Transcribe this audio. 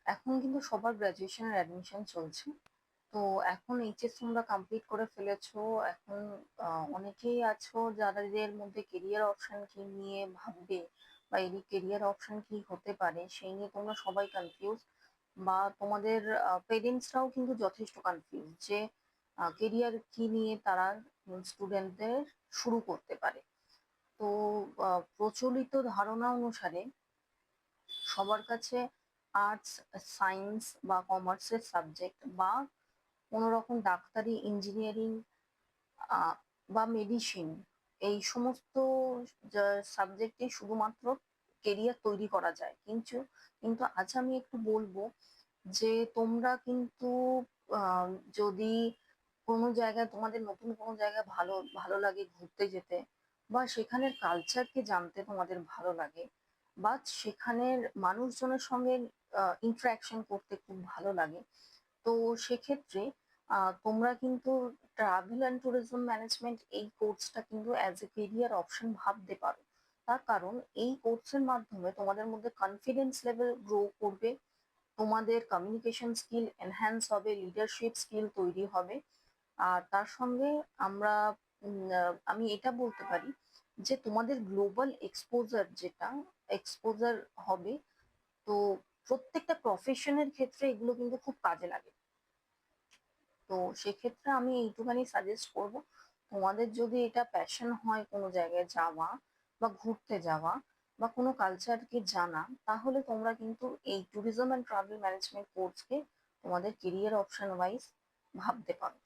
এখন কিন্তু সবার গ্র্যাজুয়েশনের অ্যাডমিশন চলছে। তো এখন এইচএস তোমরা কমপ্লিট করে ফেলেছো। এখন অনেকেই আছো যাদের মধ্যে কেরিয়ার অপশন কি নিয়ে ভাববে, বা এই কেরিয়ার অপশন কি হতে পারে সেই নিয়ে তোমরা সবাই কনফিউজ। বা তোমাদের পেরেন্টসরাও কিন্তু যথেষ্ট কনফিউজ যে কেরিয়ার কি নিয়ে তারা স্টুডেন্টদের শুরু করতে পারে। তো প্রচলিত ধারণা অনুসারে সবার কাছে আর্টস, সায়েন্স বা কমার্সের সাবজেক্ট, বা কোনো রকম ডাক্তারি, ইঞ্জিনিয়ারিং বা মেডিসিন, এই সমস্ত সাবজেক্টে শুধুমাত্র কেরিয়ার তৈরি করা যায়। কিন্তু কিন্তু আজ আমি একটু বলবো যে তোমরা কিন্তু আহ, যদি কোনো জায়গায় তোমাদের নতুন কোনো জায়গায় ভালো ভালো লাগে ঘুরতে যেতে, বা সেখানের কালচারকে জানতে তোমাদের ভালো লাগে, বা সেখানের মানুষজনের সঙ্গে ইন্টারাকশন করতে খুব ভালো লাগে, তো সেক্ষেত্রে তোমরা কিন্তু ট্রাভেল অ্যান্ড ট্যুরিজম ম্যানেজমেন্ট এই কোর্সটা কিন্তু অ্যাজ এ কেরিয়ার অপশন ভাবতে পারো। তার কারণ এই কোর্সের মাধ্যমে তোমাদের মধ্যে কনফিডেন্স লেভেল গ্রো করবে, তোমাদের কমিউনিকেশন স্কিল এনহ্যান্স হবে, লিডারশিপ স্কিল তৈরি হবে। আর তার সঙ্গে আমরা আমি এটা বলতে পারি যে তোমাদের গ্লোবাল এক্সপোজার হবে। তো প্রত্যেকটা প্রফেশনের ক্ষেত্রে এগুলো কিন্তু খুব কাজে লাগে। তো সেক্ষেত্রে আমি এইটুখানি সাজেস্ট করব, তোমাদের যদি এটা প্যাশন হয় কোনো জায়গায় যাওয়া বা ঘুরতে যাওয়া বা কোনো কালচারকে জানা, তাহলে তোমরা কিন্তু এই ট্যুরিজম অ্যান্ড ট্রাভেল ম্যানেজমেন্ট কোর্সকে তোমাদের কেরিয়ার অপশন ওয়াইজ ভাবতে পারো।